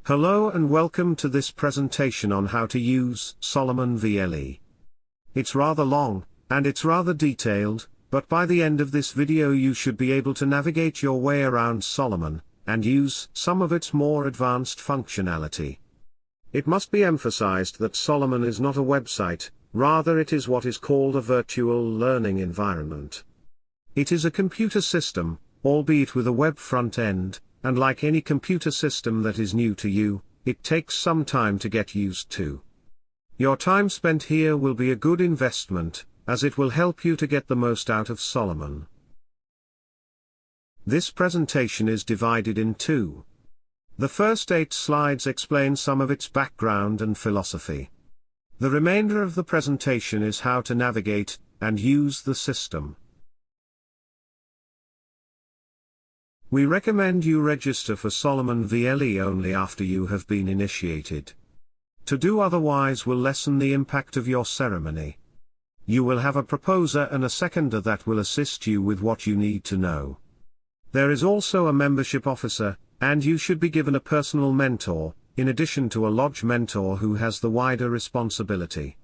Hello and welcome to this presentation on how to use Solomon VLE. It's rather long, and it's rather detailed, but by the end of this video you should be able to navigate your way around Solomon, and use some of its more advanced functionality. It must be emphasized that Solomon is not a website, rather it is what is called a virtual learning environment. It is a computer system, albeit with a web front end, and like any computer system that is new to you, it takes some time to get used to. Your time spent here will be a good investment, as it will help you to get the most out of Solomon. This presentation is divided in two. The first 8 slides explain some of its background and philosophy. The remainder of the presentation is how to navigate and use the system. We recommend you register for Solomon VLE only after you have been initiated. To do otherwise will lessen the impact of your ceremony. You will have a proposer and a seconder that will assist you with what you need to know. There is also a membership officer, and you should be given a personal mentor, in addition to a lodge mentor who has the wider responsibility.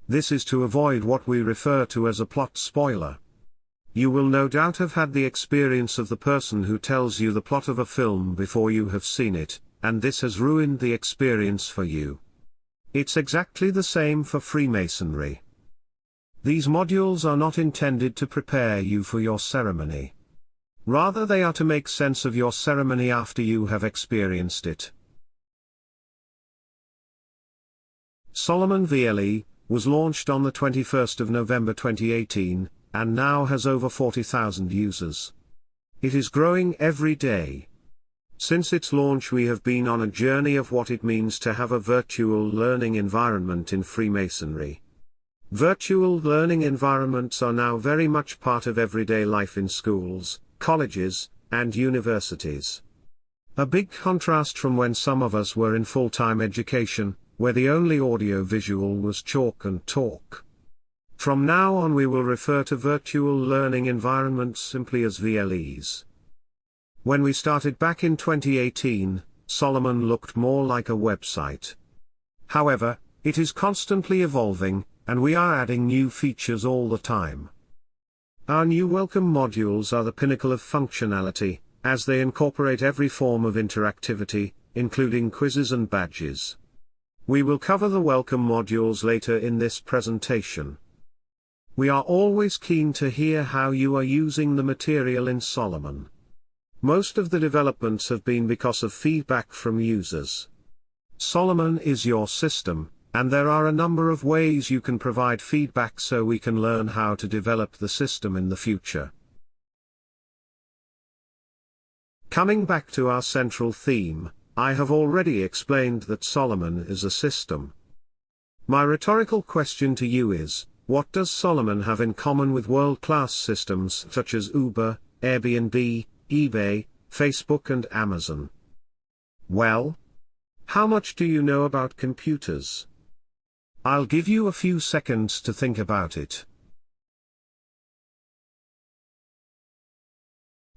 This is to avoid what we refer to as a plot spoiler. You will no doubt have had the experience of the person who tells you the plot of a film before you have seen it, and this has ruined the experience for you. It's exactly the same for Freemasonry. These modules are not intended to prepare you for your ceremony. Rather they are to make sense of your ceremony after you have experienced it. Solomon VLE was launched on the 21st of November 2018, and now has over 40,000 users. It is growing every day. Since its launch we have been on a journey of what it means to have a virtual learning environment in Freemasonry. Virtual learning environments are now very much part of everyday life in schools, colleges, and universities. A big contrast from when some of us were in full-time education, where the only audio-visual was chalk and talk. From now on we will refer to virtual learning environments simply as VLEs. When we started back in 2018, Solomon looked more like a website. However, it is constantly evolving, and we are adding new features all the time. Our new welcome modules are the pinnacle of functionality, as they incorporate every form of interactivity, including quizzes and badges. We will cover the welcome modules later in this presentation. We are always keen to hear how you are using the material in Solomon. Most of the developments have been because of feedback from users. Solomon is your system, and there are a number of ways you can provide feedback so we can learn how to develop the system in the future. Coming back to our central theme, I have already explained that Solomon is a system. My rhetorical question to you is, what does Solomon have in common with world-class systems such as Uber, Airbnb, eBay, Facebook and Amazon? Well, how much do you know about computers? I'll give you a few seconds to think about it.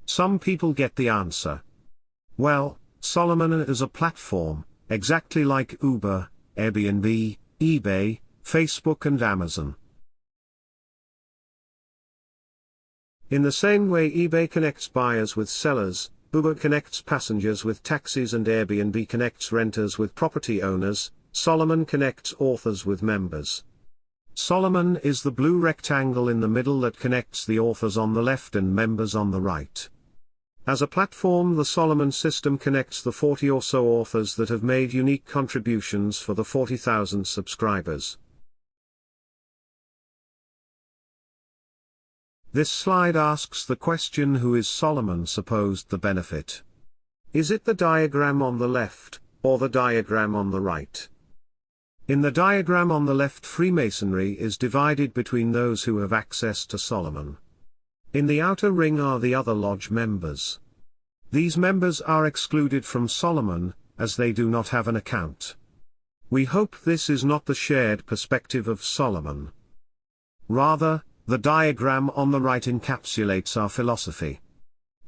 Some people get the answer. Well, Solomon is a platform, exactly like Uber, Airbnb, eBay, Facebook and Amazon. In the same way eBay connects buyers with sellers, Uber connects passengers with taxis and Airbnb connects renters with property owners, Solomon connects authors with members. Solomon is the blue rectangle in the middle that connects the authors on the left and members on the right. As a platform, the Solomon system connects the 40 or so authors that have made unique contributions for the 40,000 subscribers. This slide asks the question, who is Solomon supposed to benefit? Is it the diagram on the left, or the diagram on the right? In the diagram on the left, Freemasonry is divided between those who have access to Solomon. In the outer ring are the other lodge members. These members are excluded from Solomon, as they do not have an account. We hope this is not the shared perspective of Solomon. Rather, the diagram on the right encapsulates our philosophy.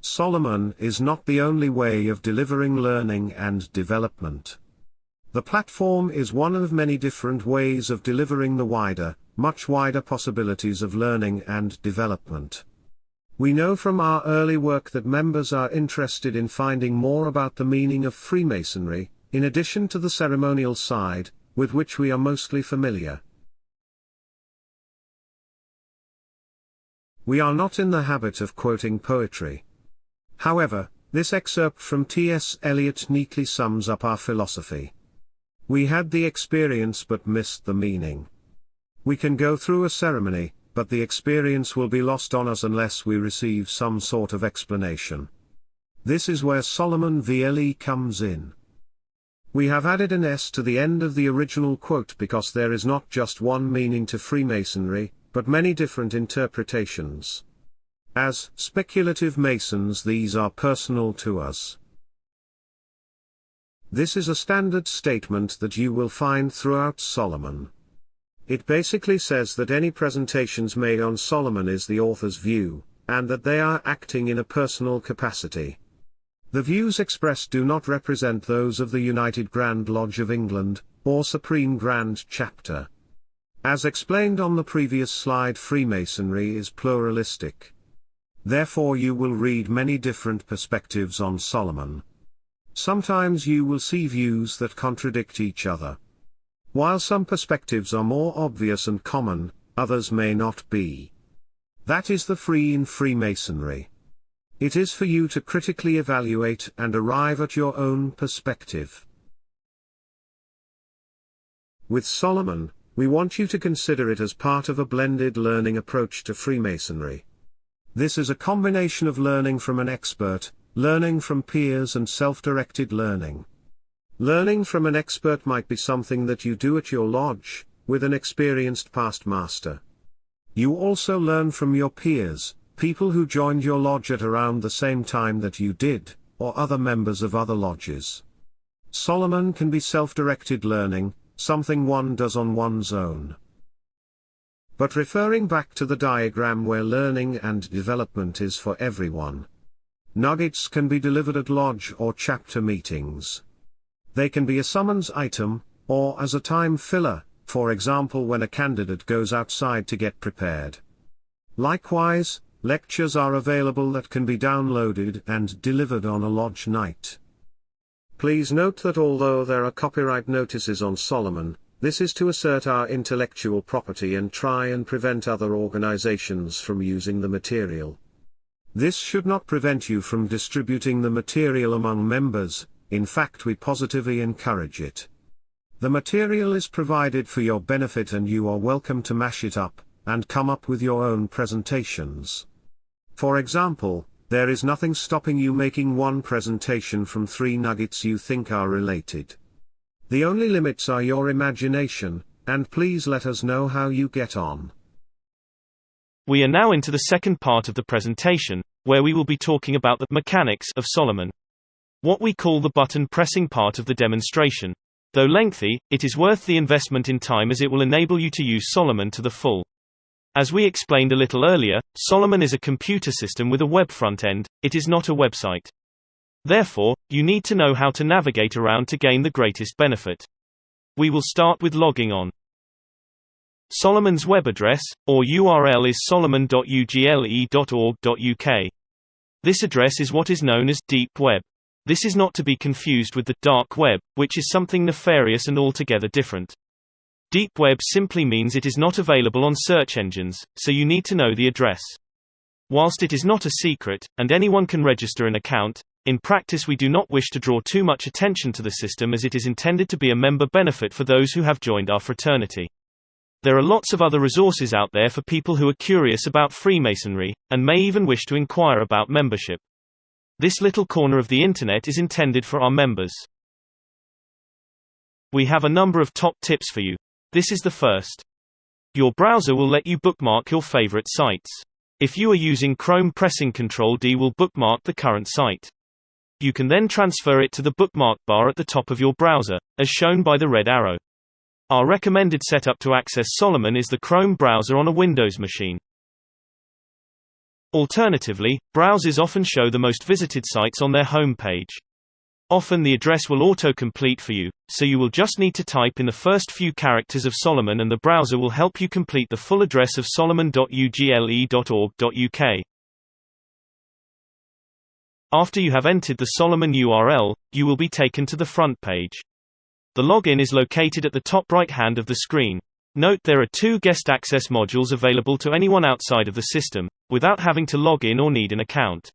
Solomon is not the only way of delivering learning and development. The platform is one of many different ways of delivering the much wider possibilities of learning and development. We know from our early work that members are interested in finding more about the meaning of Freemasonry, in addition to the ceremonial side, with which we are mostly familiar. We are not in the habit of quoting poetry. However, this excerpt from T.S. Eliot neatly sums up our philosophy. We had the experience but missed the meaning. We can go through a ceremony, but the experience will be lost on us unless we receive some sort of explanation. This is where Solomon VLE comes in. We have added an S to the end of the original quote because there is not just one meaning to Freemasonry, but many different interpretations. As speculative Masons, these are personal to us. This is a standard statement that you will find throughout Solomon. It basically says that any presentations made on Solomon is the author's view, and that they are acting in a personal capacity. The views expressed do not represent those of the United Grand Lodge of England, or Supreme Grand Chapter. As explained on the previous slide, Freemasonry is pluralistic. Therefore you will read many different perspectives on Solomon. Sometimes you will see views that contradict each other. While some perspectives are more obvious and common, others may not be. That is the free in Freemasonry. It is for you to critically evaluate and arrive at your own perspective. With Solomon, we want you to consider it as part of a blended learning approach to Freemasonry. This is a combination of learning from an expert, learning from peers, and self-directed learning. Learning from an expert might be something that you do at your lodge, with an experienced past master. You also learn from your peers, people who joined your lodge at around the same time that you did, or other members of other lodges. Solomon can be self-directed learning, something one does on one's own. But referring back to the diagram where learning and development is for everyone. Nuggets can be delivered at lodge or chapter meetings. They can be a summons item, or as a time filler, for example when a candidate goes outside to get prepared. Likewise, lectures are available that can be downloaded and delivered on a lodge night. Please note that although there are copyright notices on Solomon, this is to assert our intellectual property and try and prevent other organizations from using the material. This should not prevent you from distributing the material among members, in fact we positively encourage it. The material is provided for your benefit and you are welcome to mash it up, and come up with your own presentations. For example, there is nothing stopping you making one presentation from 3 nuggets you think are related. The only limits are your imagination, and please let us know how you get on. We are now into the second part of the presentation, where we will be talking about the mechanics of Solomon. What we call the button pressing part of the demonstration. Though lengthy, it is worth the investment in time as it will enable you to use Solomon to the full. As we explained a little earlier, Solomon is a computer system with a web front end, it is not a website. Therefore, you need to know how to navigate around to gain the greatest benefit. We will start with logging on. Solomon's web address, or URL, is solomon.ugle.org.uk. This address is what is known as deep web. This is not to be confused with the dark web, which is something nefarious and altogether different. Deep web simply means it is not available on search engines, so you need to know the address. Whilst it is not a secret, and anyone can register an account, in practice we do not wish to draw too much attention to the system as it is intended to be a member benefit for those who have joined our fraternity. There are lots of other resources out there for people who are curious about Freemasonry, and may even wish to inquire about membership. This little corner of the internet is intended for our members. We have a number of top tips for you. This is the first. Your browser will let you bookmark your favorite sites. If you are using Chrome, pressing Ctrl+D will bookmark the current site. You can then transfer it to the bookmark bar at the top of your browser, as shown by the red arrow. Our recommended setup to access Solomon is the Chrome browser on a Windows machine. Alternatively, browsers often show the most visited sites on their home page. Often the address will auto-complete for you, so you will just need to type in the first few characters of Solomon and the browser will help you complete the full address of solomon.ugle.org.uk. After you have entered the Solomon URL, you will be taken to the front page. The login is located at the top right hand of the screen. Note there are 2 guest access modules available to anyone outside of the system, without having to log in or need an account.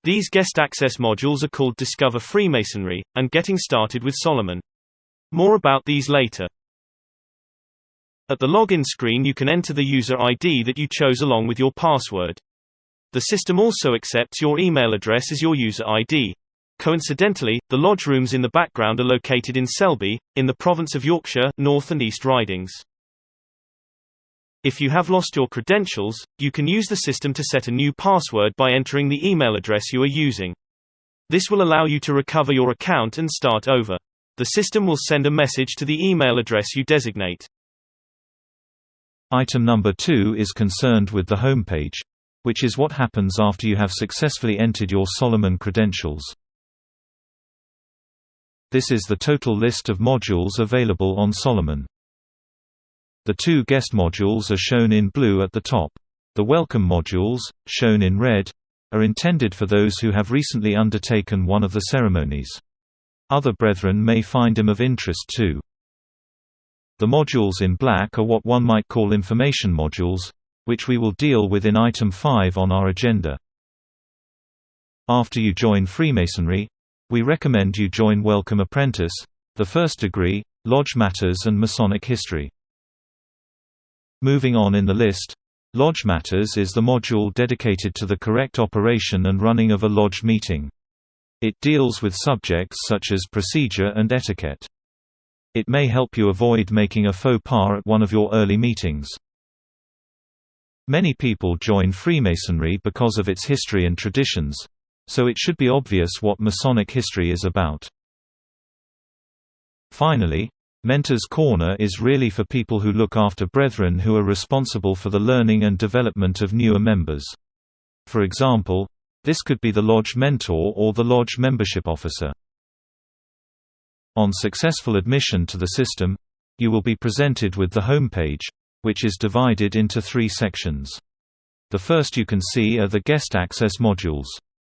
These guest access modules are called Discover Freemasonry and Getting Started with Solomon. More about these later. At the login screen you can enter the user ID that you chose along with your password. The system also accepts your email address as your user ID. Coincidentally, the lodge rooms in the background are located in Selby, in the province of Yorkshire, North and East Ridings. If you have lost your credentials, you can use the system to set a new password by entering the email address you are using. This will allow you to recover your account and start over. The system will send a message to the email address you designate. Item number 2 is concerned with the homepage, which is what happens after you have successfully entered your Solomon credentials. This is the total list of modules available on Solomon. The 2 guest modules are shown in blue at the top. The welcome modules, shown in red, are intended for those who have recently undertaken one of the ceremonies. Other brethren may find them of interest too. The modules in black are what one might call information modules, which we will deal with in item 5 on our agenda. After you join Freemasonry, we recommend you join Welcome Apprentice, the First Degree, Lodge Matters and Masonic History. Moving on in the list, Lodge Matters is the module dedicated to the correct operation and running of a lodge meeting. It deals with subjects such as procedure and etiquette. It may help you avoid making a faux pas at one of your early meetings. Many people join Freemasonry because of its history and traditions, so it should be obvious what Masonic history is about. Finally, Mentor's Corner is really for people who look after brethren who are responsible for the learning and development of newer members. For example, this could be the lodge mentor or the lodge membership officer. On successful admission to the system, you will be presented with the homepage, which is divided into 3 sections. The first you can see are the guest access modules.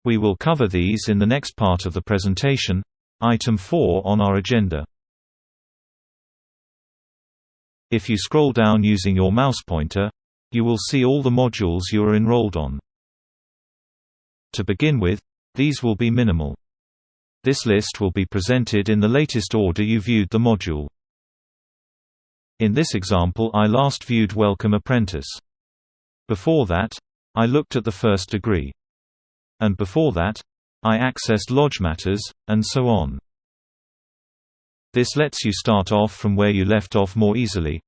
We will cover these in the next part of the presentation, item 4 on our agenda. If you scroll down using your mouse pointer, you will see all the modules you are enrolled on. To begin with, these will be minimal. This list will be presented in the latest order you viewed the module. In this example I last viewed Welcome Apprentice. Before that, I looked at the First Degree. And before that, I accessed Lodge Matters, and so on. This lets you start off from where you left off more easily.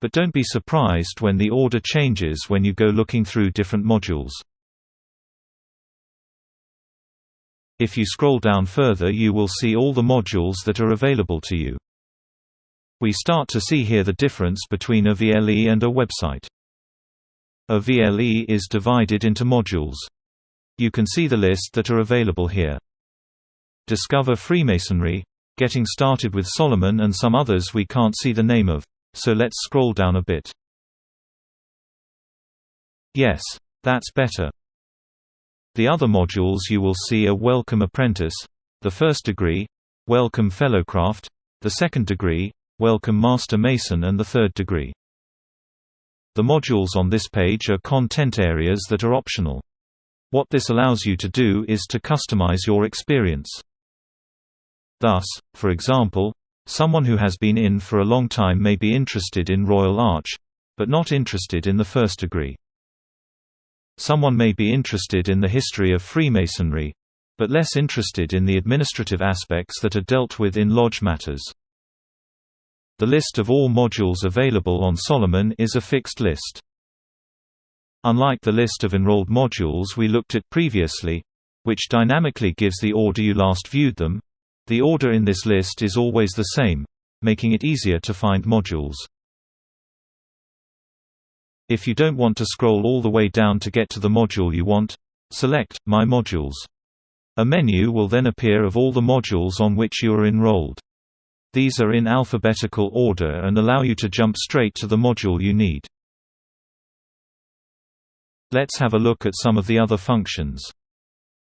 But don't be surprised when the order changes when you go looking through different modules. If you scroll down further you will see all the modules that are available to you. We start to see here the difference between a VLE and a website. A VLE is divided into modules. You can see the list that are available here. Discover Freemasonry, Getting Started with Solomon and some others we can't see the name of, so let's scroll down a bit. Yes, that's better. The other modules you will see are Welcome Apprentice, the First Degree, Welcome Fellowcraft, the Second Degree, Welcome Master Mason and the Third Degree. The modules on this page are content areas that are optional. What this allows you to do is to customize your experience. Thus, for example, someone who has been in for a long time may be interested in Royal Arch, but not interested in the First Degree. Someone may be interested in the history of Freemasonry, but less interested in the administrative aspects that are dealt with in Lodge Matters. The list of all modules available on Solomon is a fixed list. Unlike the list of enrolled modules we looked at previously, which dynamically gives the order you last viewed them, the order in this list is always the same, making it easier to find modules. If you don't want to scroll all the way down to get to the module you want, select My Modules. A menu will then appear of all the modules on which you are enrolled. These are in alphabetical order and allow you to jump straight to the module you need. Let's have a look at some of the other functions.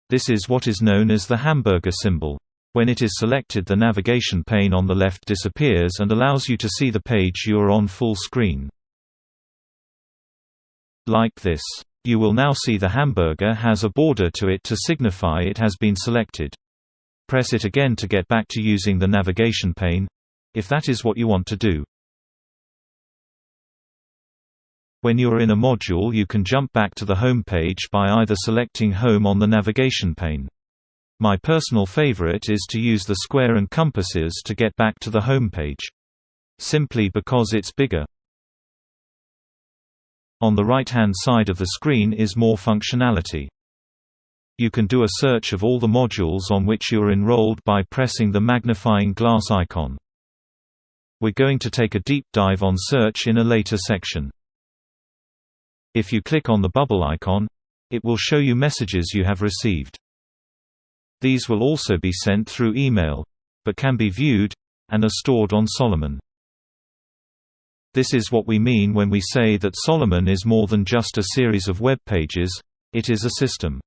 This is what is known as the hamburger symbol. When it is selected, the navigation pane on the left disappears and allows you to see the page you are on full screen. Like this. You will now see the hamburger has a border to it to signify it has been selected. Press it again to get back to using the navigation pane, if that is what you want to do. When you are in a module, you can jump back to the home page by either selecting Home on the navigation pane. My personal favorite is to use the square and compasses to get back to the home page. Simply because it's bigger. On the right-hand side of the screen is more functionality. You can do a search of all the modules on which you are enrolled by pressing the magnifying glass icon. We're going to take a deep dive on search in a later section. If you click on the bubble icon, it will show you messages you have received. These will also be sent through email, but can be viewed, and are stored on Solomon. This is what we mean when we say that Solomon is more than just a series of web pages, it is a system.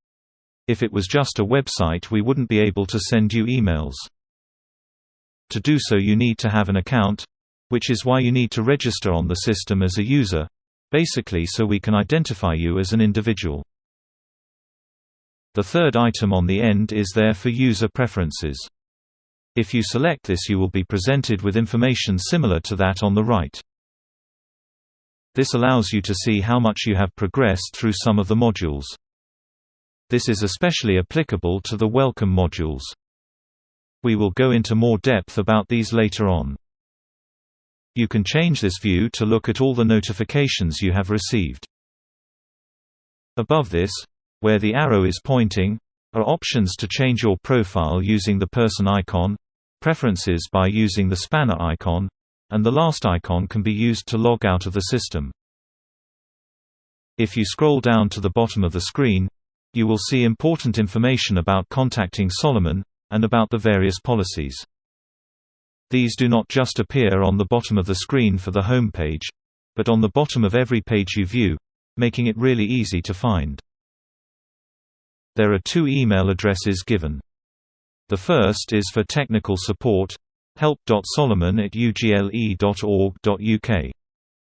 If it was just a website, we wouldn't be able to send you emails. To do so, you need to have an account, which is why you need to register on the system as a user, basically so we can identify you as an individual. The third item on the end is there for user preferences. If you select this, you will be presented with information similar to that on the right. This allows you to see how much you have progressed through some of the modules. This is especially applicable to the welcome modules. We will go into more depth about these later on. You can change this view to look at all the notifications you have received. Above this, where the arrow is pointing, are options to change your profile using the person icon, preferences by using the spanner icon, and the last icon can be used to log out of the system. If you scroll down to the bottom of the screen, you will see important information about contacting Solomon, and about the various policies. These do not just appear on the bottom of the screen for the home page, but on the bottom of every page you view, making it really easy to find. There are 2 email addresses given. The first is for technical support, help.solomon@ugle.org.uk.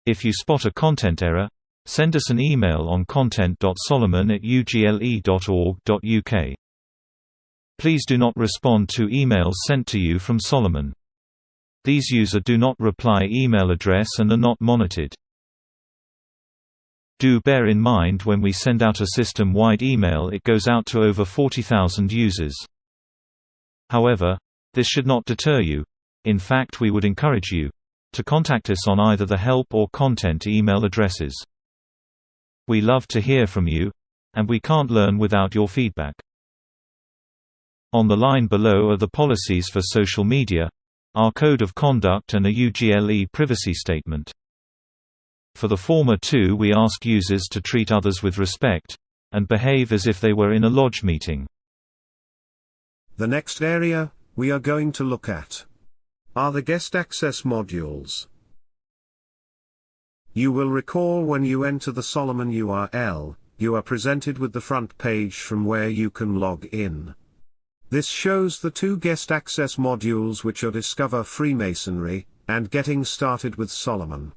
If you spot a content error, send us an email on content.solomon@ugle.org.uk. Please do not respond to emails sent to you from Solomon. These users do not reply email address and are not monitored. Do bear in mind when we send out a system-wide email, it goes out to over 40,000 users. However, this should not deter you. In fact, we would encourage you to contact us on either the help or content email addresses. We love to hear from you, and we can't learn without your feedback. On the line below are the policies for social media, our code of conduct, and a UGLE privacy statement. For the former 2, we ask users to treat others with respect, and behave as if they were in a lodge meeting. The next area we are going to look at are the guest access modules. You will recall when you enter the Solomon URL, you are presented with the front page from where you can log in. This shows the 2 guest access modules, which are Discover Freemasonry and Getting Started with Solomon.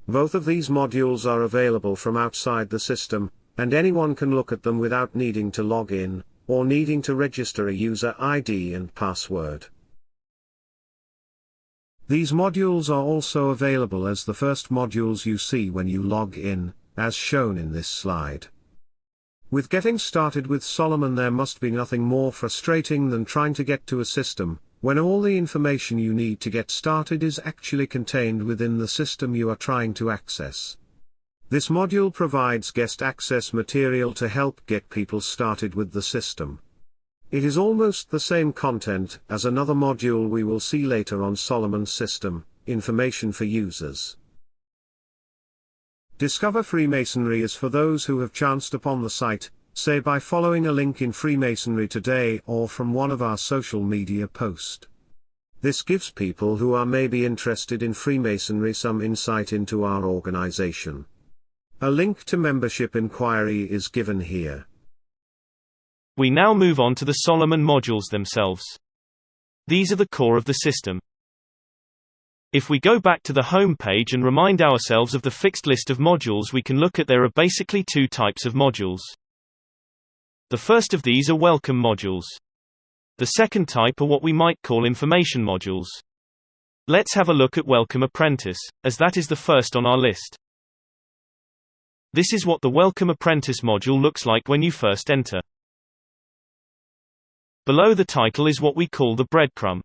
Both of these modules are available from outside the system, and anyone can look at them without needing to log in, or needing to register a user ID and password. These modules are also available as the first modules you see when you log in, as shown in this slide. With Getting Started with Solomon, there must be nothing more frustrating than trying to get to a system, when all the information you need to get started is actually contained within the system you are trying to access. This module provides guest access material to help get people started with the system. It is almost the same content as another module we will see later on Solomon's system, Information for Users. Discover Freemasonry is for those who have chanced upon the site, say by following a link in Freemasonry Today or from one of our social media posts. This gives people who are maybe interested in Freemasonry some insight into our organization. A link to membership inquiry is given here. We now move on to the Solomon modules themselves. These are the core of the system. If we go back to the home page and remind ourselves of the fixed list of modules, we can look at there are basically two types of modules. The first of these are welcome modules. The second type are what we might call information modules. Let's have a look at Welcome Apprentice, as that is the first on our list. This is what the Welcome Apprentice module looks like when you first enter. Below the title is what we call the breadcrumb.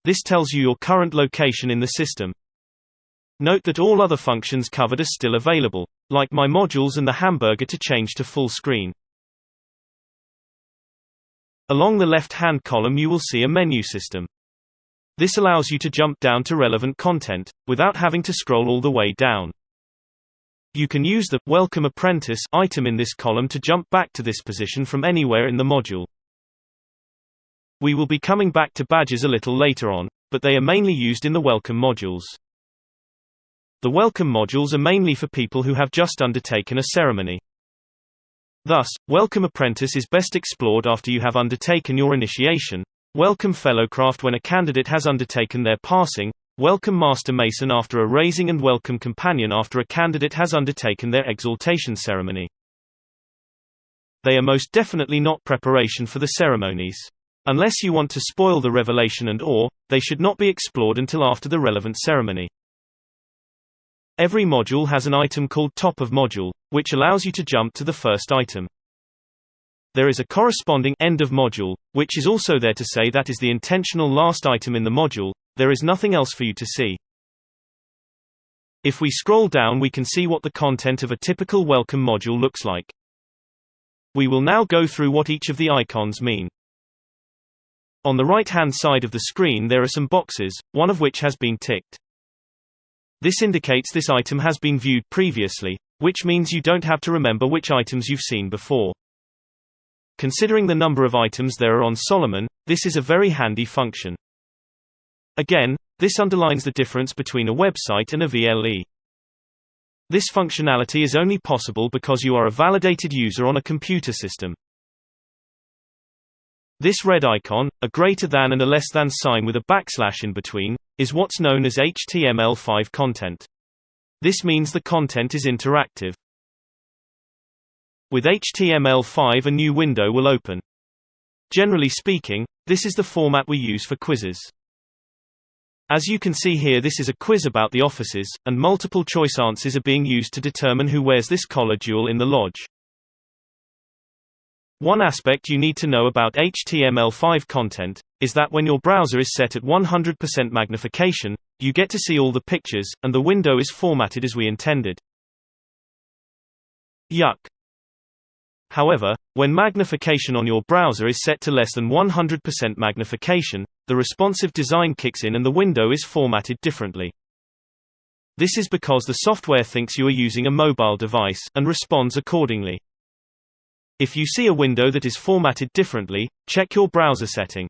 This tells you your current location in the system. Note that all other functions covered are still available, like My Modules and the hamburger to change to full screen. Along the left-hand column you will see a menu system. This allows you to jump down to relevant content, without having to scroll all the way down. You can use the Welcome Apprentice item in this column to jump back to this position from anywhere in the module. We will be coming back to badges a little later on, but they are mainly used in the welcome modules. The welcome modules are mainly for people who have just undertaken a ceremony. Thus, Welcome Apprentice is best explored after you have undertaken your initiation, Welcome Fellowcraft when a candidate has undertaken their passing, Welcome Master Mason after a raising, and Welcome Companion after a candidate has undertaken their exaltation ceremony. They are most definitely not preparation for the ceremonies. Unless you want to spoil the revelation and awe, they should not be explored until after the relevant ceremony. Every module has an item called Top of Module, which allows you to jump to the first item. There is a corresponding End of Module, which is also there to say that is the intentional last item in the module. There is nothing else for you to see. If we scroll down, we can see what the content of a typical welcome module looks like. We will now go through what each of the icons mean. On the right-hand side of the screen there are some boxes, one of which has been ticked. This indicates this item has been viewed previously, which means you don't have to remember which items you've seen before. Considering the number of items there are on Solomon, this is a very handy function. Again, this underlines the difference between a website and a VLE. This functionality is only possible because you are a validated user on a computer system. This red icon, a greater than and a less than sign with a backslash in between, is what's known as HTML5 content. This means the content is interactive. With HTML5 a new window will open. Generally speaking, this is the format we use for quizzes. As you can see here, this is a quiz about the offices, and multiple choice answers are being used to determine who wears this collar jewel in the lodge. One aspect you need to know about HTML5 content is that when your browser is set at 100% magnification, you get to see all the pictures, and the window is formatted as we intended. Yuck. However, when magnification on your browser is set to less than 100% magnification, the responsive design kicks in and the window is formatted differently. This is because the software thinks you are using a mobile device, and responds accordingly. If you see a window that is formatted differently, check your browser setting.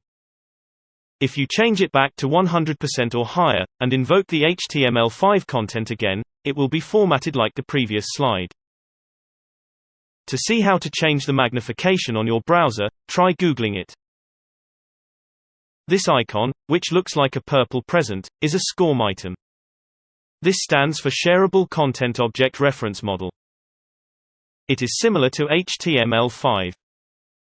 If you change it back to 100% or higher, and invoke the HTML5 content again, it will be formatted like the previous slide. To see how to change the magnification on your browser, try Googling it. This icon, which looks like a purple present, is a SCORM item. This stands for Shareable Content Object Reference Model. It is similar to HTML5.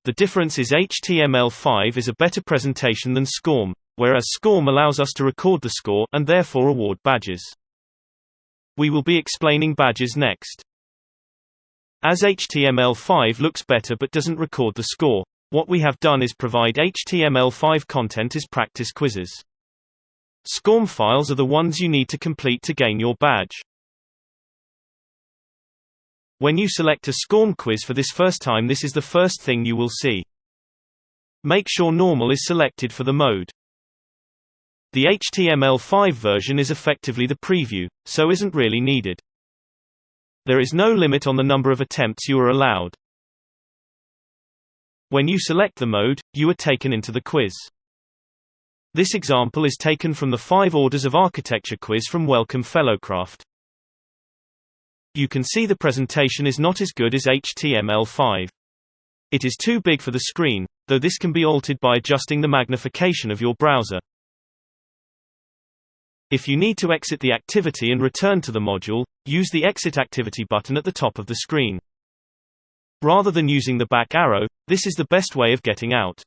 The difference is HTML5 is a better presentation than SCORM, whereas SCORM allows us to record the score, and therefore award badges. We will be explaining badges next. As HTML5 looks better but doesn't record the score, what we have done is provide HTML5 content as practice quizzes. SCORM files are the ones you need to complete to gain your badge. When you select a SCORM quiz for this first time, this is the first thing you will see. Make sure Normal is selected for the mode. The HTML5 version is effectively the preview, so isn't really needed. There is no limit on the number of attempts you are allowed. When you select the mode, you are taken into the quiz. This example is taken from the 5 Orders of Architecture quiz from Welcome Fellowcraft. You can see the presentation is not as good as HTML5. It is too big for the screen, though this can be altered by adjusting the magnification of your browser. If you need to exit the activity and return to the module, use the Exit Activity button at the top of the screen. Rather than using the back arrow, this is the best way of getting out.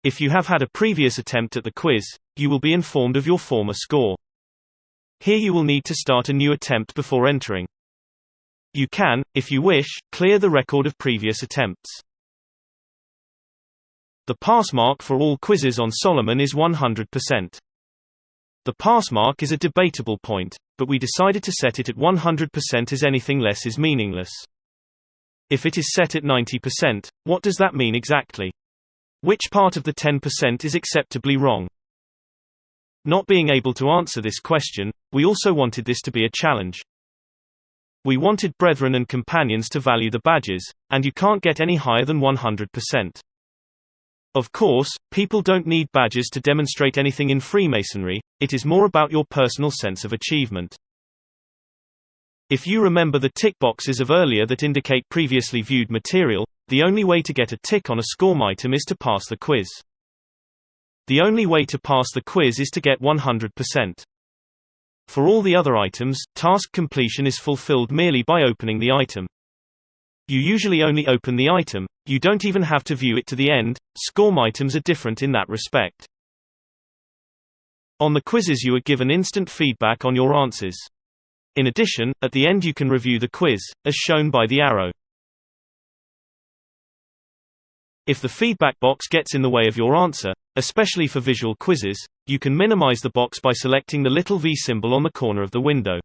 If you have had a previous attempt at the quiz, you will be informed of your former score. Here you will need to start a new attempt before entering. You can, if you wish, clear the record of previous attempts. The pass mark for all quizzes on Solomon is 100%. The pass mark is a debatable point, but we decided to set it at 100% as anything less is meaningless. If it is set at 90%, what does that mean exactly? Which part of the 10% is acceptably wrong? Not being able to answer this question, we also wanted this to be a challenge. We wanted brethren and companions to value the badges, and you can't get any higher than 100%. Of course, people don't need badges to demonstrate anything in Freemasonry, it is more about your personal sense of achievement. If you remember the tick boxes of earlier that indicate previously viewed material, the only way to get a tick on a SCORM item is to pass the quiz. The only way to pass the quiz is to get 100%. For all the other items, task completion is fulfilled merely by opening the item. You usually only open the item, you don't even have to view it to the end. SCORM items are different in that respect. On the quizzes you are given instant feedback on your answers. In addition, at the end you can review the quiz, as shown by the arrow. If the feedback box gets in the way of your answer, especially for visual quizzes, you can minimize the box by selecting the little V symbol on the corner of the window.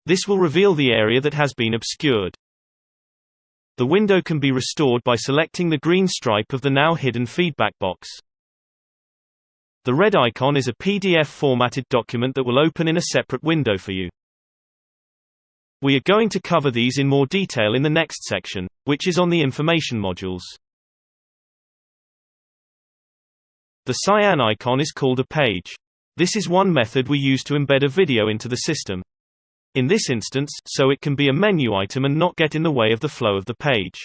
This will reveal the area that has been obscured. The window can be restored by selecting the green stripe of the now hidden feedback box. The red icon is a PDF formatted document that will open in a separate window for you. We are going to cover these in more detail in the next section, which is on the information modules. The cyan icon is called a page. This is one method we use to embed a video into the system. In this instance, so it can be a menu item and not get in the way of the flow of the page.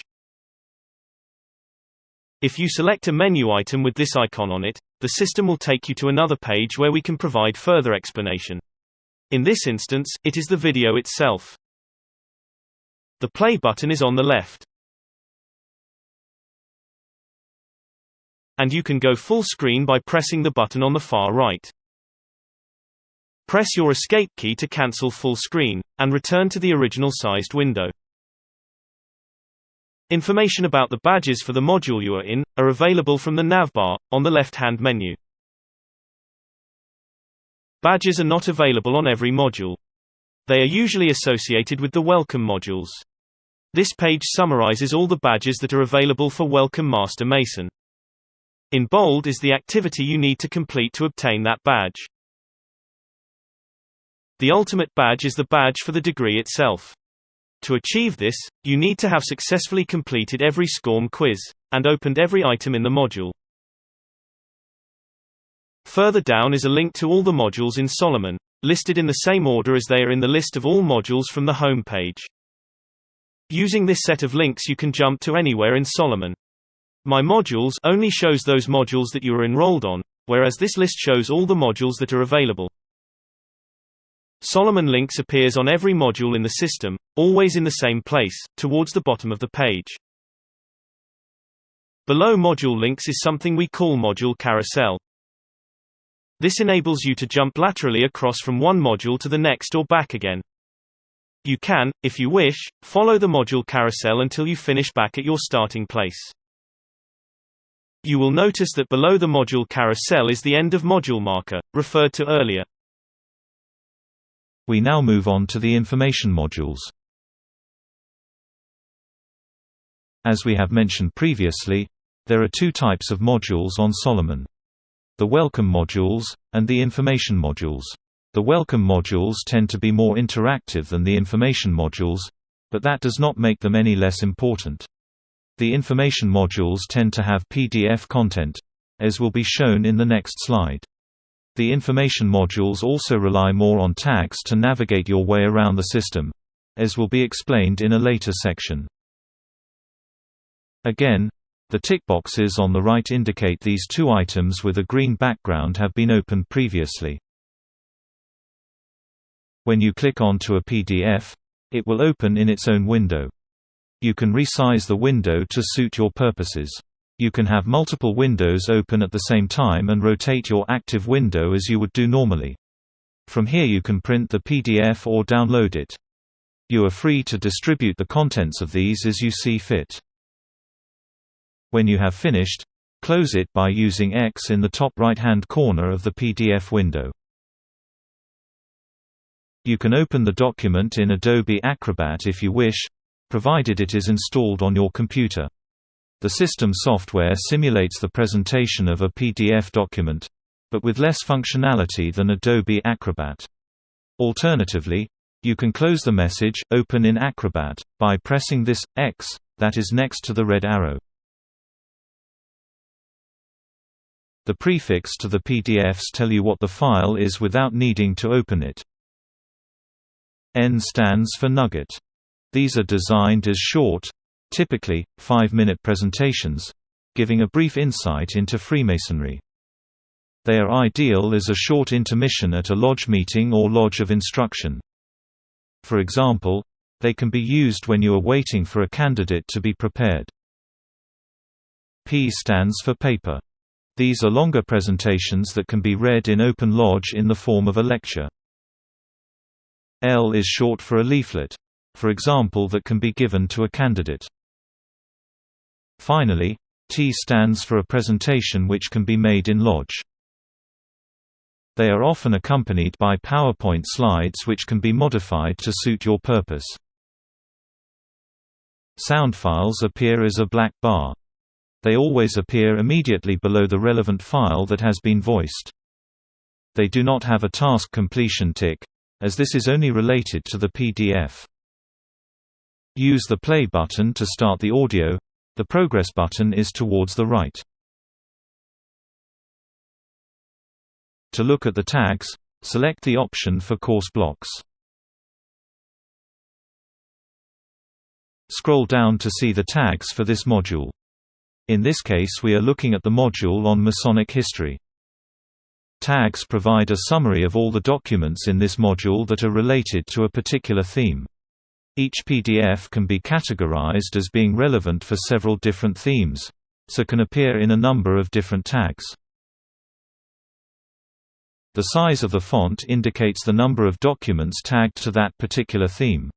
If you select a menu item with this icon on it, the system will take you to another page where we can provide further explanation. In this instance, it is the video itself. The play button is on the left. And you can go full screen by pressing the button on the far right. Press your escape key to cancel full screen, and return to the original sized window. Information about the badges for the module you are in, are available from the navbar, on the left-hand menu. Badges are not available on every module. They are usually associated with the Welcome modules. This page summarizes all the badges that are available for Welcome Master Mason. In bold is the activity you need to complete to obtain that badge. The ultimate badge is the badge for the degree itself. To achieve this, you need to have successfully completed every SCORM quiz, and opened every item in the module. Further down is a link to all the modules in Solomon, listed in the same order as they are in the list of all modules from the home page. Using this set of links you can jump to anywhere in Solomon. My modules only shows those modules that you are enrolled on, whereas this list shows all the modules that are available. Solomon links appears on every module in the system, always in the same place, towards the bottom of the page. Below module links is something we call module carousel. This enables you to jump laterally across from one module to the next or back again. You can, if you wish, follow the module carousel until you finish back at your starting place. You will notice that below the module carousel is the end of module marker, referred to earlier. We now move on to the information modules. As we have mentioned previously, there are 2 types of modules on Solomon: the Welcome modules, and the information modules. The welcome modules tend to be more interactive than the information modules, but that does not make them any less important. The information modules tend to have PDF content, as will be shown in the next slide. The information modules also rely more on tags to navigate your way around the system, as will be explained in a later section. Again, the tick boxes on the right indicate these two items with a green background have been opened previously. When you click onto a PDF, it will open in its own window. You can resize the window to suit your purposes. You can have multiple windows open at the same time and rotate your active window as you would do normally. From here you can print the PDF or download it. You are free to distribute the contents of these as you see fit. When you have finished, close it by using X in the top right-hand corner of the PDF window. You can open the document in Adobe Acrobat if you wish, provided it is installed on your computer. The system software simulates the presentation of a PDF document, but with less functionality than Adobe Acrobat. Alternatively, you can close the message "Open in Acrobat" by pressing this X that is next to the red arrow. The prefix to the PDFs tell you what the file is without needing to open it. N stands for nugget. These are designed as short, typically 5-minute presentations, giving a brief insight into Freemasonry. They are ideal as a short intermission at a lodge meeting or lodge of instruction. For example, they can be used when you are waiting for a candidate to be prepared. P stands for paper. These are longer presentations that can be read in open lodge in the form of a lecture. L is short for a leaflet, for example, that can be given to a candidate. Finally, T stands for a presentation which can be made in lodge. They are often accompanied by PowerPoint slides which can be modified to suit your purpose. Sound files appear as a black bar. They always appear immediately below the relevant file that has been voiced. They do not have a task completion tick, as this is only related to the PDF. Use the play button to start the audio. The progress button is towards the right. To look at the tags, select the option for course blocks. Scroll down to see the tags for this module. In this case we are looking at the module on Masonic history. Tags provide a summary of all the documents in this module that are related to a particular theme. Each PDF can be categorized as being relevant for several different themes, so can appear in a number of different tags. The size of the font indicates the number of documents tagged to that particular theme.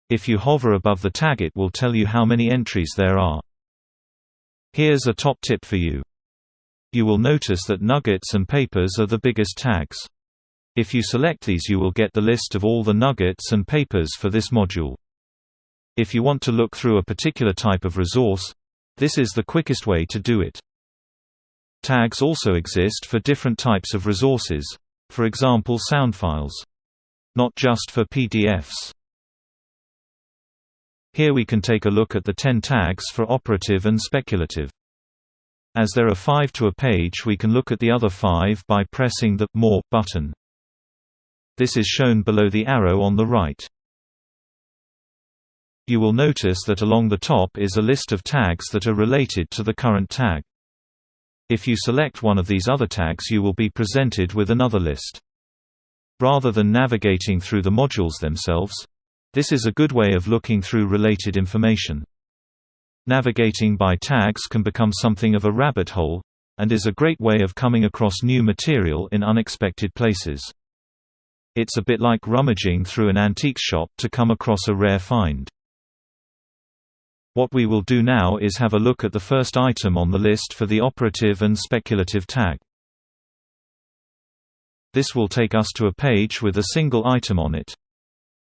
If you hover above the tag, it will tell you how many entries there are. Here's a top tip for you. You will notice that nuggets and papers are the biggest tags. If you select these, you will get the list of all the nuggets and papers for this module. If you want to look through a particular type of resource, this is the quickest way to do it. Tags also exist for different types of resources, for example sound files. Not just for PDFs. Here we can take a look at the 10 tags for operative and speculative. As there are 5 to a page, we can look at the other 5 by pressing the More button. This is shown below the arrow on the right. You will notice that along the top is a list of tags that are related to the current tag. If you select one of these other tags, you will be presented with another list. Rather than navigating through the modules themselves, this is a good way of looking through related information. Navigating by tags can become something of a rabbit hole, and is a great way of coming across new material in unexpected places. It's a bit like rummaging through an antique shop to come across a rare find. What we will do now is have a look at the first item on the list for the operative and speculative tag. This will take us to a page with a single item on it.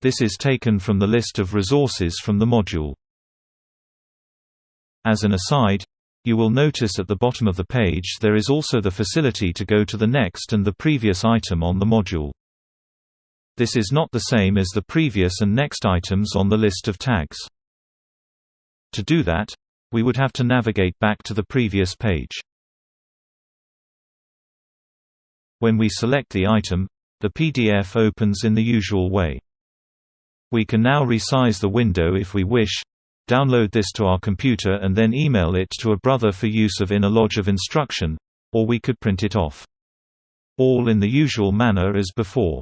This is taken from the list of resources from the module. As an aside, you will notice at the bottom of the page there is also the facility to go to the next and the previous item on the module. This is not the same as the previous and next items on the list of tags. To do that, we would have to navigate back to the previous page. When we select the item, the PDF opens in the usual way. We can now resize the window if we wish, download this to our computer and then email it to a brother for use in a lodge of instruction, or we could print it off. All in the usual manner as before.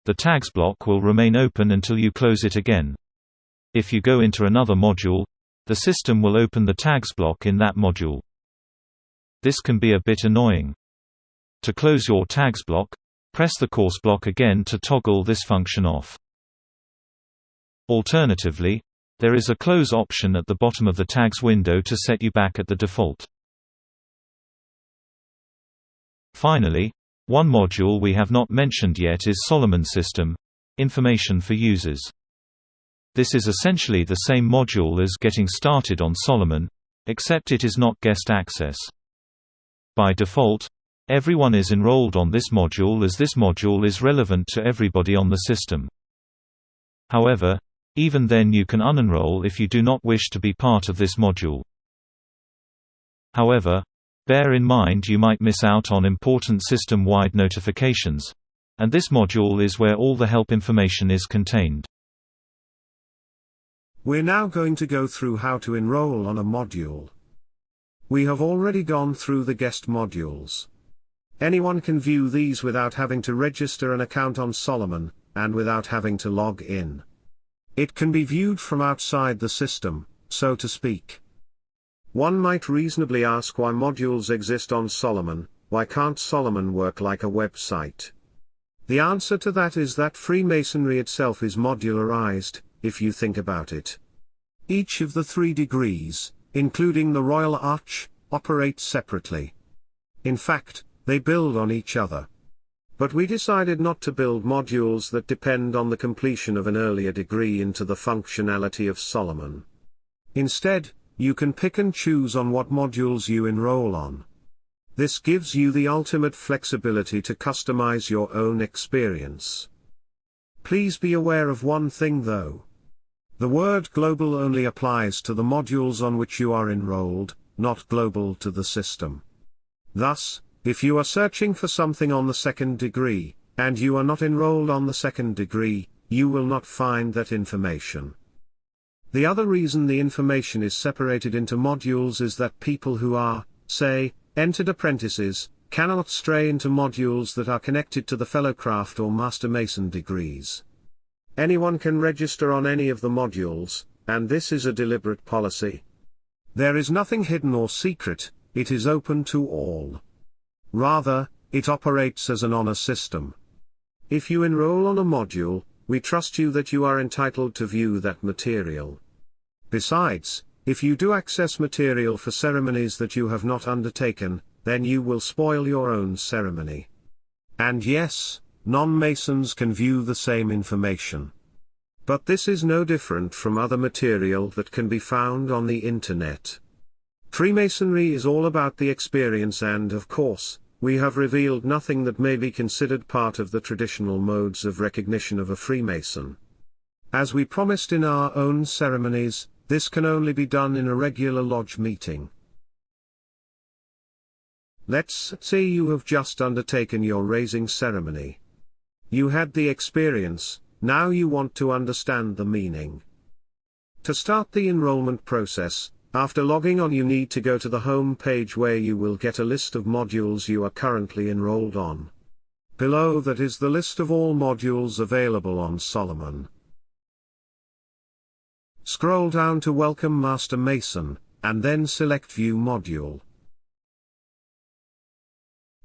The tags block will remain open until you close it again. If you go into another module, the system will open the tags block in that module. This can be a bit annoying. To close your tags block, press the course block again to toggle this function off. Alternatively, there is a close option at the bottom of the tags window to set you back at the default. Finally, one module we have not mentioned yet is Solomon System – Information for Users. This is essentially the same module as Getting Started on Solomon, except it is not guest access. By default, everyone is enrolled on this module as this module is relevant to everybody on the system. However, even then you can unenroll if you do not wish to be part of this module. However, bear in mind you might miss out on important system-wide notifications, and this module is where all the help information is contained. We're now going to go through how to enroll on a module. We have already gone through the guest modules. Anyone can view these without having to register an account on Solomon, and without having to log in. It can be viewed from outside the system, so to speak. One might reasonably ask why modules exist on Solomon. Why can't Solomon work like a website? The answer to that is that Freemasonry itself is modularized, if you think about it. Each of the 3 degrees, including the Royal Arch, operates separately. In fact, they build on each other. But we decided not to build modules that depend on the completion of an earlier degree into the functionality of Solomon. Instead, you can pick and choose on what modules you enroll on. This gives you the ultimate flexibility to customize your own experience. Please be aware of one thing though. The word global only applies to the modules on which you are enrolled, not global to the system. Thus, if you are searching for something on the 2nd degree, and you are not enrolled on the 2nd degree, you will not find that information. The other reason the information is separated into modules is that people who are, say, entered apprentices, cannot stray into modules that are connected to the Fellowcraft or Master Mason degrees. Anyone can register on any of the modules, and this is a deliberate policy. There is nothing hidden or secret, it is open to all. Rather, it operates as an honor system. If you enroll on a module, we trust you that you are entitled to view that material. Besides, if you do access material for ceremonies that you have not undertaken, then you will spoil your own ceremony. And yes, non-Masons can view the same information. But this is no different from other material that can be found on the Internet. Freemasonry is all about the experience and of course, we have revealed nothing that may be considered part of the traditional modes of recognition of a Freemason. As we promised in our own ceremonies, this can only be done in a regular lodge meeting. Let's say you have just undertaken your raising ceremony. You had the experience, now you want to understand the meaning. To start the enrollment process, after logging on you need to go to the home page where you will get a list of modules you are currently enrolled on. Below that is the list of all modules available on Solomon. Scroll down to Welcome Master Mason, and then select View Module.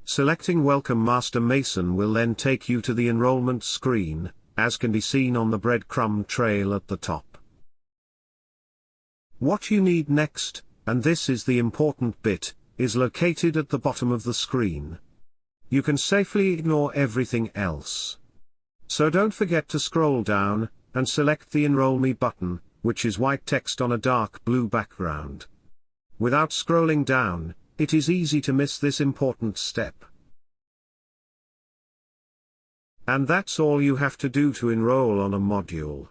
Selecting Welcome Master Mason will then take you to the enrollment screen, as can be seen on the breadcrumb trail at the top. What you need next, and this is the important bit, is located at the bottom of the screen. You can safely ignore everything else. So don't forget to scroll down, and select the Enroll Me button, which is white text on a dark blue background. Without scrolling down, it is easy to miss this important step. And that's all you have to do to enroll on a module.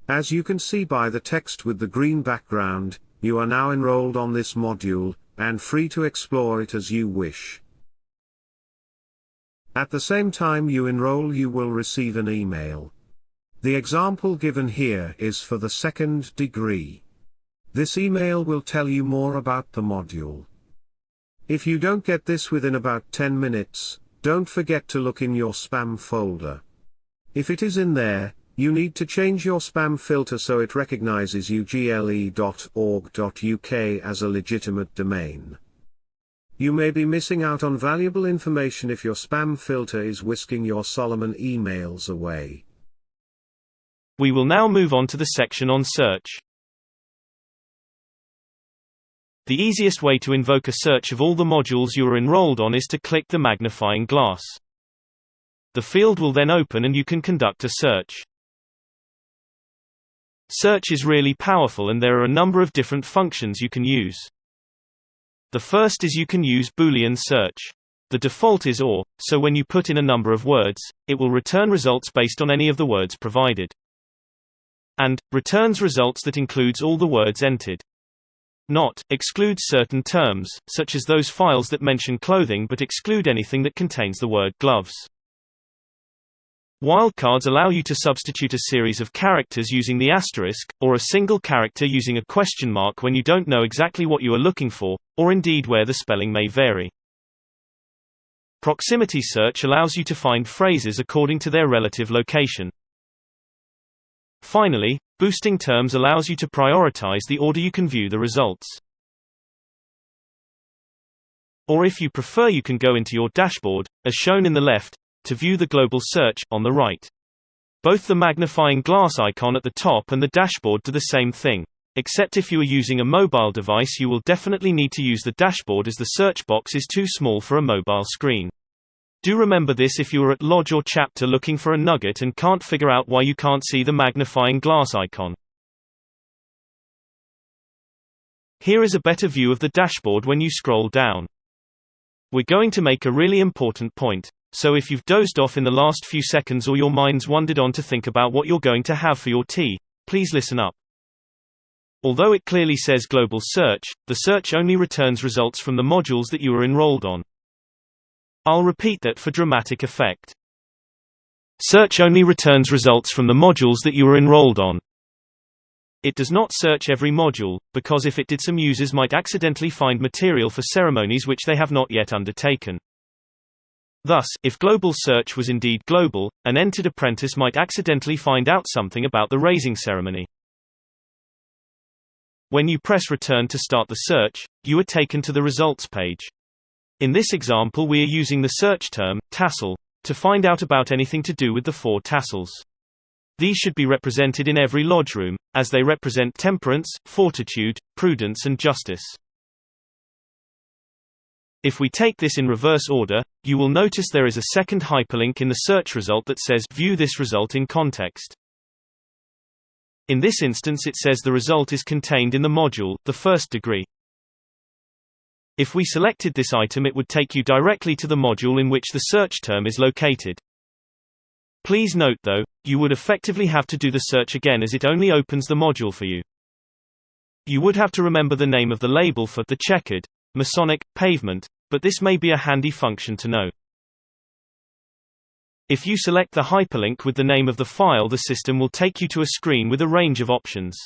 As you can see by the text with the green background, you are now enrolled on this module, and free to explore it as you wish. At the same time you enroll, you will receive an email. The example given here is for the 2nd degree. This email will tell you more about the module. If you don't get this within about 10 minutes, don't forget to look in your spam folder. If it is in there, you need to change your spam filter so it recognizes ugle.org.uk as a legitimate domain. You may be missing out on valuable information if your spam filter is whisking your Solomon emails away. We will now move on to the section on search. The easiest way to invoke a search of all the modules you are enrolled on is to click the magnifying glass. The field will then open and you can conduct a search. Search is really powerful and there are a number of different functions you can use. The first is you can use Boolean search. The default is OR, so when you put in a number of words, it will return results based on any of the words provided. And returns results that includes all the words entered. Not excludes certain terms, such as those files that mention clothing but exclude anything that contains the word gloves. Wildcards allow you to substitute a series of characters using the asterisk, or a single character using a question mark when you don't know exactly what you are looking for, or indeed where the spelling may vary. Proximity search allows you to find phrases according to their relative location. Finally, boosting terms allows you to prioritize the order you can view the results. Or if you prefer, you can go into your dashboard, as shown in the left, to view the global search, on the right. Both the magnifying glass icon at the top and the dashboard do the same thing. Except if you are using a mobile device, you will definitely need to use the dashboard as the search box is too small for a mobile screen. Do remember this if you are at Lodge or Chapter looking for a nugget and can't figure out why you can't see the magnifying glass icon. Here is a better view of the dashboard when you scroll down. We're going to make a really important point. So if you've dozed off in the last few seconds or your mind's wandered on to think about what you're going to have for your tea, please listen up. Although it clearly says global search, the search only returns results from the modules that you are enrolled on. I'll repeat that for dramatic effect. Search only returns results from the modules that you are enrolled on. It does not search every module, because if it did, some users might accidentally find material for ceremonies which they have not yet undertaken. Thus, if global search was indeed global, an entered apprentice might accidentally find out something about the raising ceremony. When you press return to start the search, you are taken to the results page. In this example, we are using the search term, tassel, to find out about anything to do with the 4 tassels. These should be represented in every lodge room, as they represent temperance, fortitude, prudence and justice. If we take this in reverse order, you will notice there is a second hyperlink in the search result that says "View this result in context." In this instance, it says the result is contained in the module, the 1st degree. If we selected this item, it would take you directly to the module in which the search term is located. Please note though, you would effectively have to do the search again as it only opens the module for you. You would have to remember the name of the label for the checkered, Masonic, pavement, but this may be a handy function to know. If you select the hyperlink with the name of the file, the system will take you to a screen with a range of options.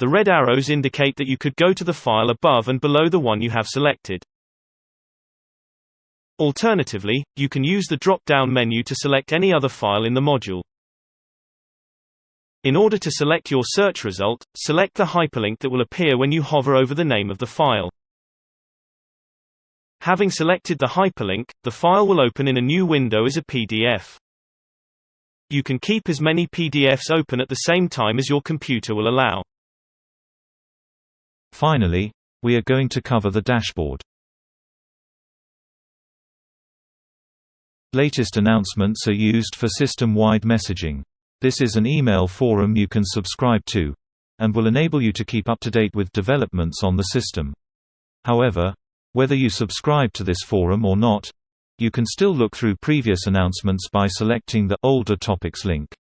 The red arrows indicate that you could go to the file above and below the one you have selected. Alternatively, you can use the drop-down menu to select any other file in the module. In order to select your search result, select the hyperlink that will appear when you hover over the name of the file. Having selected the hyperlink, the file will open in a new window as a PDF. You can keep as many PDFs open at the same time as your computer will allow. Finally, we are going to cover the dashboard. Latest announcements are used for system-wide messaging. This is an email forum you can subscribe to, and will enable you to keep up to date with developments on the system. However, whether you subscribe to this forum or not, You can still look through previous announcements by selecting the Older Topics link.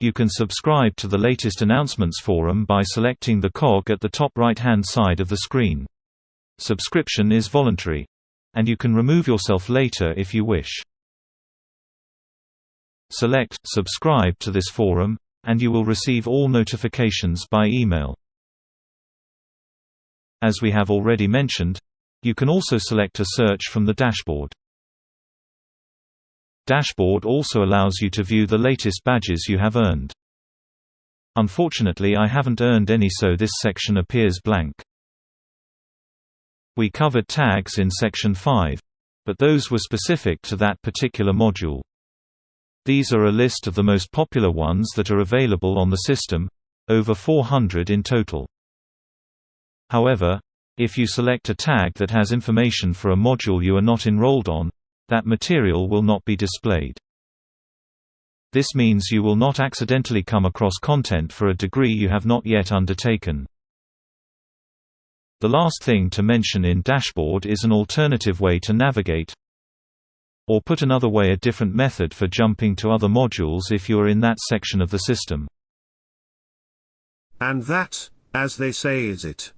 You can subscribe to the latest announcements forum by selecting the cog at the top right-hand side of the screen. Subscription is voluntary, and you can remove yourself later if you wish. Select Subscribe to this forum, and you will receive all notifications by email. As we have already mentioned, you can also select a search from the dashboard. Dashboard also allows you to view the latest badges you have earned. Unfortunately, I haven't earned any, so this section appears blank. We covered tags in Section 5, but those were specific to that particular module. These are a list of the most popular ones that are available on the system, over 400 in total. However, if you select a tag that has information for a module you are not enrolled on, that material will not be displayed. This means you will not accidentally come across content for a degree you have not yet undertaken. The last thing to mention in Dashboard is an alternative way to navigate, or put another way, a different method for jumping to other modules if you are in that section of the system. And that, as they say, is it.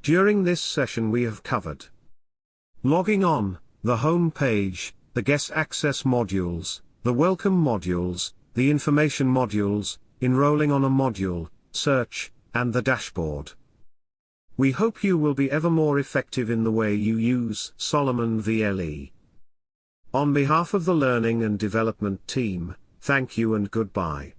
During this session we have covered logging on, the home page, the guest access modules, the welcome modules, the information modules, enrolling on a module, search, and the dashboard. We hope you will be ever more effective in the way you use Solomon VLE. On behalf of the Learning and Development team, thank you and goodbye.